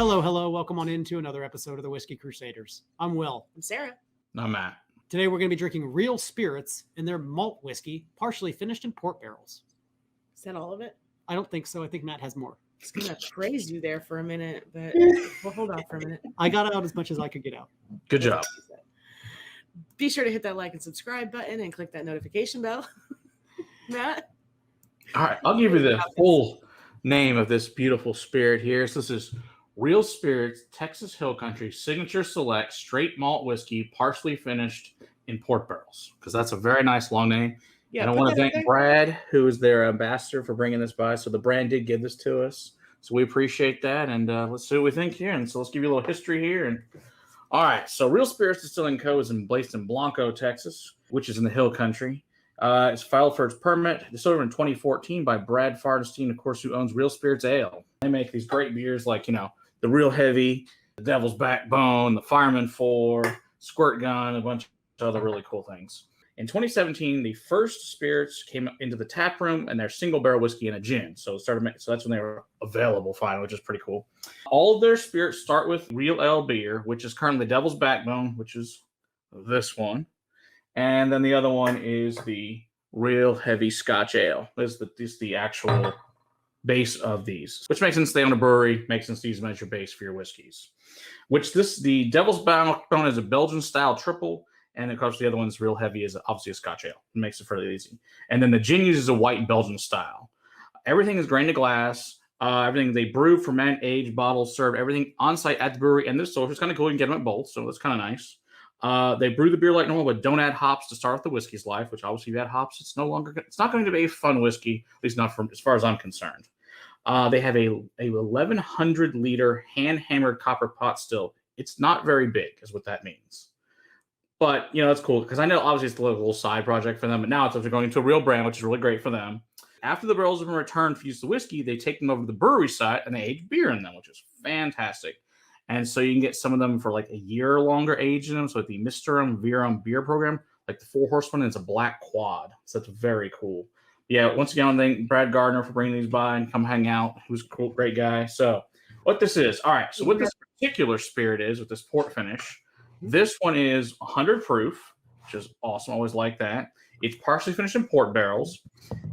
Hello. Welcome on into another episode of the Whiskey Crusaders. I'm Will. I'm Sarah. I'm Matt. Today we're going to be drinking Real Spirits and their malt whiskey, partially finished in port barrels. Is that all of it? I don't think so. I think Matt has more. I was going to praise you there for a minute, but we'll hold on for a minute. I got out as much as I could get out. Good job. Be sure to hit that like and subscribe button and click that notification bell. Matt? All right, I'll give you the full name of this beautiful spirit here. So this is Real Spirits, Texas Hill Country, Signature Select, Straight Malt Whiskey, partially finished in port barrels, because that's a very nice long name. Yeah, and I want to thank Brad, who is their ambassador, for bringing this by. So the brand did give this to us. So we appreciate that. And let's see what we think here. And so let's give you a little history here. And all right, so Real Spirits Distilling Co. is based in Blanco, Texas, which is in the Hill Country. It's filed for its permit. Distilled in 2014 by Brad Fardenstein, of course, who owns Real Spirits Ale. They make these great beers like, the Real Heavy, the Devil's Backbone, the Fireman 4, Squirt Gun, a bunch of other really cool things. In 2017, the first spirits came into the tap room, and they're single barrel whiskey and a gin. So that's when they were available finally, which is pretty cool. All of their spirits start with Real Ale beer, which is currently the Devil's Backbone, which is this one. And then the other one is the Real Heavy Scotch Ale. This is the actual base of these, which makes sense. They own a brewery, makes sense to use them as your base for your whiskeys. The Devil's Backbone is a Belgian style triple, and of course the other one's Real Heavy is obviously a Scotch Ale. It makes it fairly easy. And then the gin uses a white Belgian style. Everything is grain to glass. Everything they brew, ferment, age, bottle, serve everything on site at the brewery. And this, so it's kind of cool. You can get them at both, so that's kind of nice. They brew the beer like normal, but don't add hops to start off the whiskey's life, which obviously if you add hops, it's not going to be a fun whiskey, at least not as far as I'm concerned. They have a 1,100 liter hand hammered copper pot still. It's not very big, is what that means. But, that's cool, because I know obviously it's a little side project for them, but now it's actually going into a real brand, which is really great for them. After the barrels have been returned to use the whiskey, they take them over to the brewery site and they age beer in them, which is fantastic. And so you can get some of them for like a year or longer age in them. So like the Misterum Verum beer program, like the 4 Horsemen, is a black quad. So that's very cool. Yeah, once again, I thank Brad Gardner for bringing these by and come hang out. Who's a cool, great guy. So what this is, all right. So what this particular spirit is with this port finish, this one is 100 proof, which is awesome. I always like that. It's partially finished in port barrels.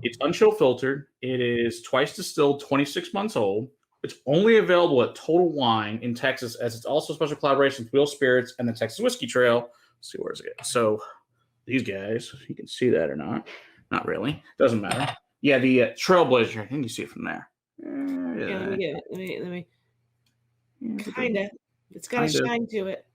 It's unchill filtered. It is twice distilled, 26 months old. It's only available at Total Wine in Texas, as it's also a special collaboration with Real Spirits and the Texas Whiskey Trail. Let's see, where's it go? So these guys, if you can see that or not. Not really. Doesn't matter. Yeah, the Trailblazer. I think you see it from there. Yeah, let me get it. Let me. Kinda. It's got a shine to it.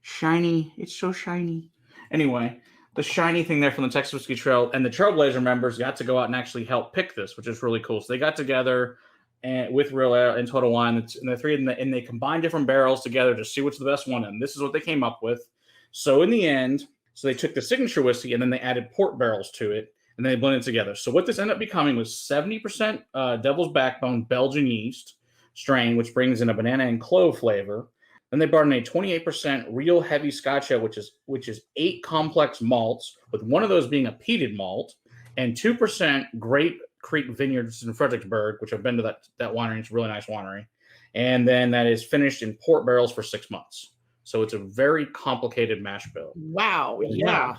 Shiny. It's so shiny. Anyway, the shiny thing there from the Texas Whiskey Trail, and the Trailblazer members got to go out and actually help pick this, which is really cool. So they got together and with Real Ale and Total Wine, and the three of them, and they combined different barrels together to see which the best one. And this is what they came up with. So in the end, they took the signature whiskey and then they added port barrels to it, and they blended it together. So what this ended up becoming was 70% Devil's Backbone Belgian yeast strain, which brings in a banana and clove flavor. Then they brought in a 28% Real Heavy Scotch Ale, which is 8 complex malts, with one of those being a peated malt, and 2% Grape Creek Vineyards in Fredericksburg, which I've been to that winery. It's a really nice winery. And then that is finished in port barrels for 6 months. So it's a very complicated mash bill. Wow. Yeah.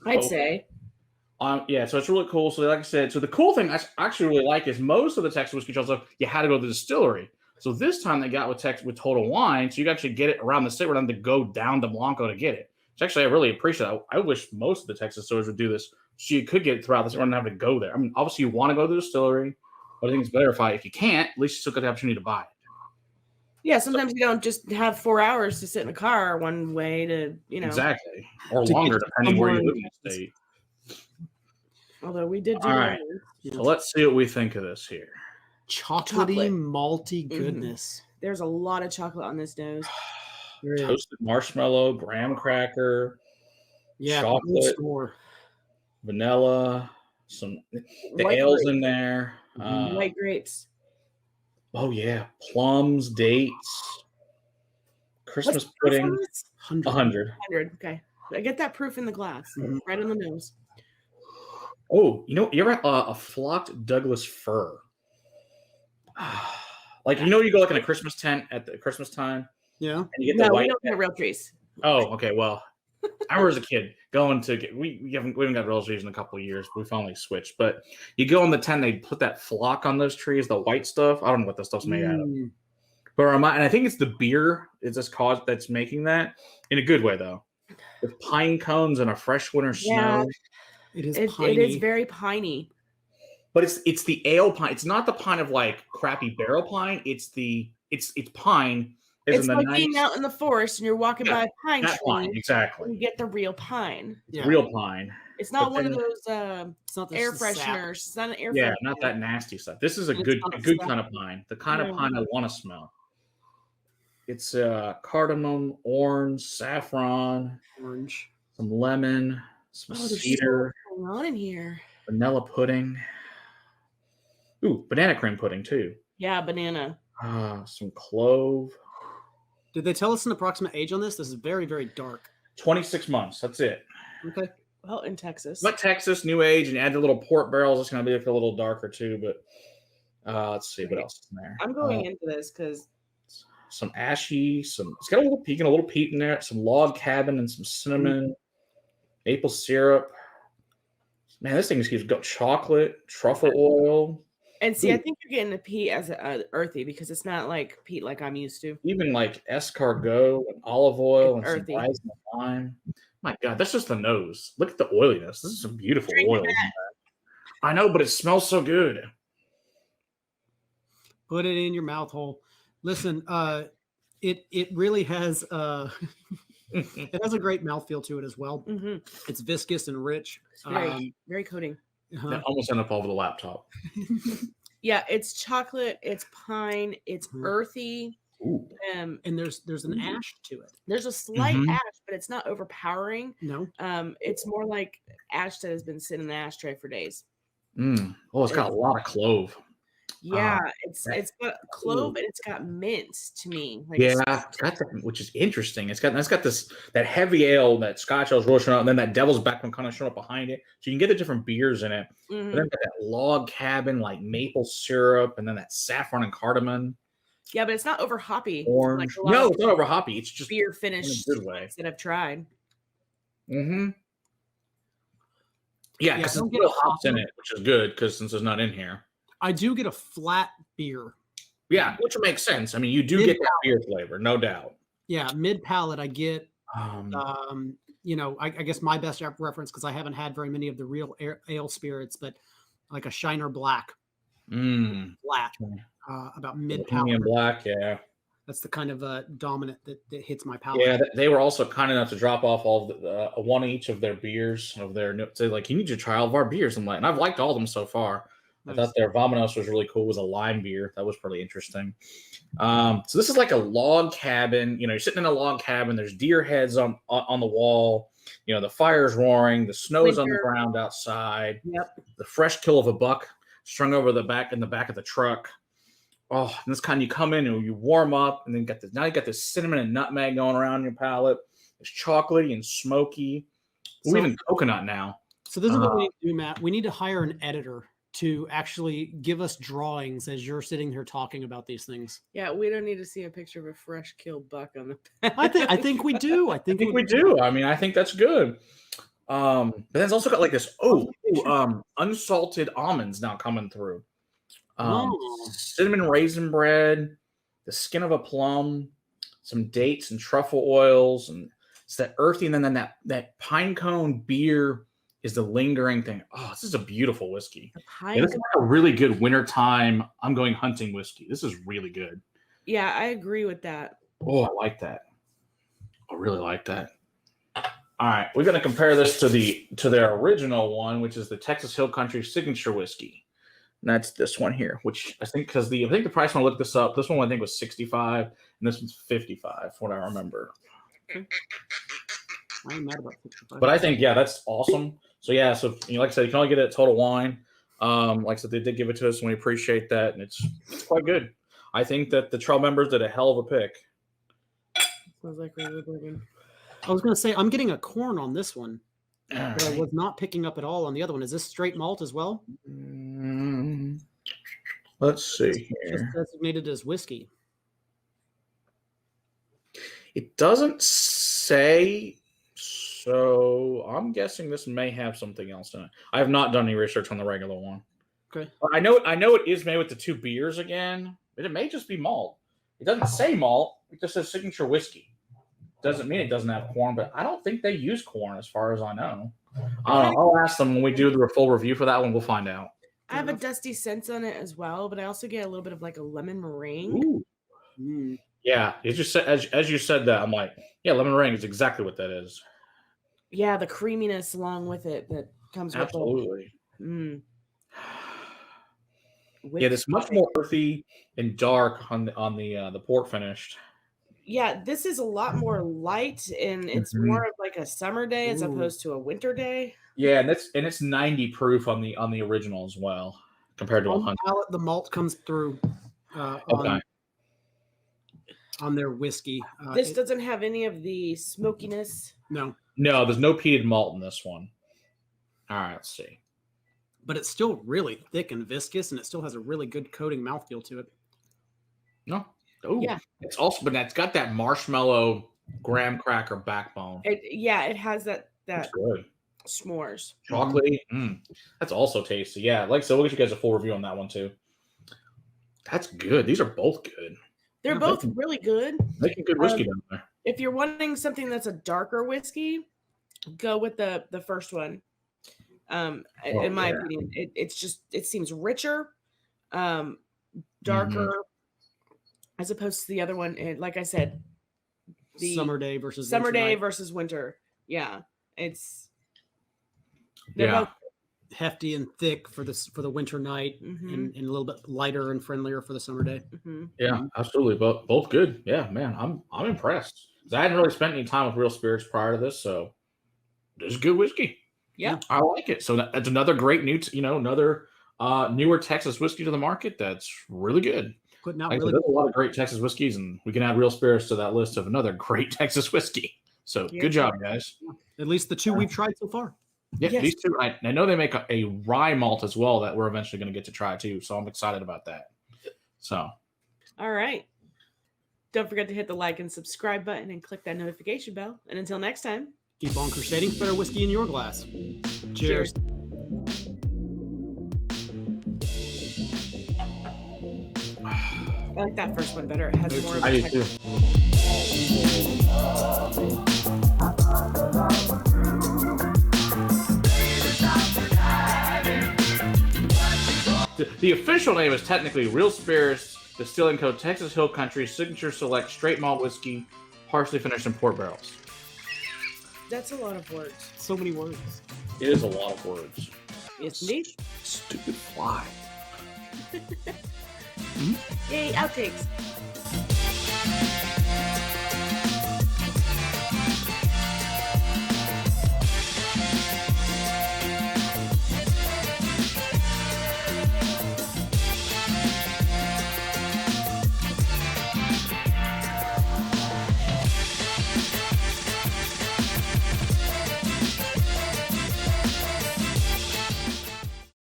I'd say. Yeah, so it's really cool. So like I said, so the cool thing I actually really like is most of the Texas whiskey trails, you had to go to the distillery. So this time they got with Total Wine, so you can actually get it around the state rather than to go down to Blanco to get it. Which actually I really appreciate. I wish most of the Texas stores would do this, so you could get it throughout the state rather than have to go there. I mean, obviously you want to go to the distillery, but I think it's better if you can't, at least you still got the opportunity to buy it. Yeah, sometimes you don't just have 4 hours to sit in a car one way to, Exactly. Or longer, depending where you live in the state. Although we did do all right. So let's see what we think of this here. Chocolatey, malty goodness. Mm-hmm. There's a lot of chocolate on this nose. Toasted marshmallow, graham cracker, chocolate, vanilla, the ales in there. White grapes. Oh, yeah. Plums, dates, Christmas pudding. 100. Okay. I get that proof in the glass. Right on the nose. Oh, you ever had a flocked Douglas fir? Like, you know, you go like in a Christmas tent at the Christmas time, Yeah. and you get No, the we white. don't have real trees. Oh, okay. Well, I remember as a kid going to get, we haven't got real trees in a couple of years. But we finally switched. But you go in the tent, they put that flock on those trees, the white stuff. I don't know what that stuff's made out of. But and I think it's the beer is this cause that's making that in a good way though. With pine cones and a fresh winter snow. It is It piney. is very piney. But it's the ale pine. It's not the pine of like crappy barrel pine. It's pine. It's like being out in the forest and you're walking by a pine tree. Pine, exactly. And you get the real pine. It's real pine. It's not But one then- of those It's not air the sap. fresheners. It's not an air Yeah, freshener. not that nasty stuff. This is a It's good not good sap. kind of pine. The kind Yeah. of pine I want to smell. It's cardamom, orange, saffron, Orange. some lemon, some Oh, there's cedar, so much going on in here. vanilla pudding. Ooh, banana cream pudding too. Yeah, banana. Some clove. Did they tell us an approximate age on this? This is very, very dark. 26 months. That's it. Okay. Well, in Texas. Like Texas, new age, and add the little port barrels. It's going to be like a little darker too. But let's see what else is in there. I'm going into this because Some ashy, it's got a little peat in there, some log cabin and some cinnamon, maple syrup. Man, this thing just keeps going. Chocolate, truffle oil, and see, I Ooh. think you're getting the peat as earthy because it's not like peat like I'm used to. even like escargot and olive oil and It's some earthy. rice and lime. My God, that's just the nose. Look at the oiliness. This is some beautiful Drink oil. I know, but it smells so good. Put it in your mouth hole. Listen, it really has it has a great mouthfeel to it as well. Mm-hmm. It's viscous and rich. It's very, very coating. That almost ended up all over the laptop. Yeah, it's chocolate. It's pine. It's Mhm. earthy. Ooh. And there's an ash to it. There's a slight Mhm. ash, but it's not overpowering. No. It's more like ash that has been sitting in the ashtray for days. Oh, it's got a lot of clove. Yeah, it's got clove Ooh. and it's got mint to me. Like Yeah, it's got that, which is interesting. It's got that heavy ale, that Scotch ale's really showing up, and then that Devil's Backbone kind of showing up behind it. So you can get the different beers in it. Mhm. But then got that log cabin, like maple syrup, and then that saffron and cardamom, Yeah, but it's not over hoppy. orange. Like a lot No, of it's not over hoppy. It's just beer finished good way. that I've tried. Yeah, Yeah, because don't there's get no a hops in hopper. it, which is good because since it's not in here. I do get a flat beer. Yeah, which makes sense. I mean, you do get that beer flavor, no doubt. Yeah, mid palate, I get. Um, I guess my best reference, because I haven't had very many of the real ale spirits, but like a Shiner Black flat, about mid palate. Bohemian Black, yeah. That's the kind of dominant that hits my palate. Yeah, they were also kind enough to drop off all of the, one each of their beers of their. Say like, you need to try all of our beers. I'm like, and I've liked all of them so far. Nice. I thought their Vominos was really cool. It was a lime beer that was pretty interesting. So this is like a log cabin. You're sitting in a log cabin. There's deer heads on the wall. The fire's roaring. The snow's on the Winter. ground outside. Yep. The fresh kill of a buck strung over the back of the truck. Oh, and this kind you come in and you warm up, and then now you got this cinnamon and nutmeg going around your palate. It's chocolatey and smoky. So- Even coconut now. So this is what we need to do, Matt. We need to hire an editor to actually give us drawings as you're sitting here talking about these things. Yeah, we don't need to see a picture of a fresh killed buck on the I think we do. I think we do. I mean, I think that's good. But then it's also got like this unsalted almonds now coming through. Cinnamon raisin bread, the skin of a plum, some dates and truffle oils, and it's that earthy, and then that pine cone beer is the lingering thing. Oh, this is a beautiful whiskey. pine. This is like a really good wintertime. I'm going hunting whiskey. This is really good. Yeah, I agree with that. Oh, I like that. I really like that. All right, we're going to compare this to their original one, which is the Texas Hill Country Signature Whiskey. And that's this one here, which I think the price when I looked this up, this one I think was $65, and this one's $55, from what I remember. I'm mad about 65. But I think that's awesome. So so like I said, you can only get it at Total Wine. Like I said, they did give it to us, and we appreciate that, and it's quite good. I think that the Trail members did a hell of a pick. Smells like regular bourbon. I was going to say, I'm getting a corn on this one, All but I right. was not picking up at all on the other one. Is this straight malt as well? Let's see Just here. designated as whiskey. It doesn't say, so I'm guessing this may have something else in it. I have not done any research on the regular one. Okay. I know it is made with the 2 beers again, but it may just be malt. It doesn't say malt. It just says signature whiskey. Doesn't mean it doesn't have corn, but I don't think they use corn as far as I know. I'll ask them when we do the full review for that one. We'll find out. I have a dusty sense on it as well, but I also get a little bit of like a lemon meringue. Ooh. Mm. Yeah, it just said, as you said that, I'm like, yeah, lemon meringue is exactly what that is. Yeah, the creaminess along with it that comes with it. Absolutely. With Yeah, this much more earthy and dark on the port finished. Yeah, this is a lot more light, and it's more of like a summer day as opposed to a winter day. Yeah, and it's 90 proof on the original as well, compared to 100. The malt comes through on their whiskey. This doesn't have any of the smokiness. No, there's no peated malt in this one. All right, let's see. But it's still really thick and viscous, and it still has a really good coating mouthfeel to it. No. Oh, yeah. It's also, but it's got that marshmallow graham cracker backbone. It has that That's good. s'mores. Chocolatey. That's also tasty. Yeah, like so. We'll get you guys a full review on that one too. That's good. These are both good. They're both really good. Making good whiskey down there. If you're wanting something that's a darker whiskey, go with the first one. In my opinion, it seems richer, darker, as opposed to the other one. And like I said, the summer day versus winter. Yeah, they're both hefty and thick for the winter night, and a little bit lighter and friendlier for the summer day. Yeah, absolutely. Both good. Yeah, man, I'm impressed. I hadn't really spent any time with real spirits prior to this, so this is good whiskey. Yeah, I like it. So that's another great another newer Texas whiskey to the market. That's really good. Putting out there's a lot of great Texas whiskeys, and we can add real spirits to that list of another great Texas whiskey. So good job, guys. At least the 2 we've tried so far. Yeah, yes. These 2. I know they make a rye malt as well that we're eventually going to get to try too. So I'm excited about that. So, all right. Don't forget to hit the like and subscribe button and click that notification bell. And until next time, keep on crusading for better whiskey in your glass. Cheers. I like that first one better. It has more of I a do too. The official name is technically Real Spirits Distilling Co. Texas Hill Country Signature Select Straight Malt Whiskey, partially finished in port barrels. That's a lot of words. So many words. It is a lot of words. It's neat. Stupid fly. Yay, outtakes.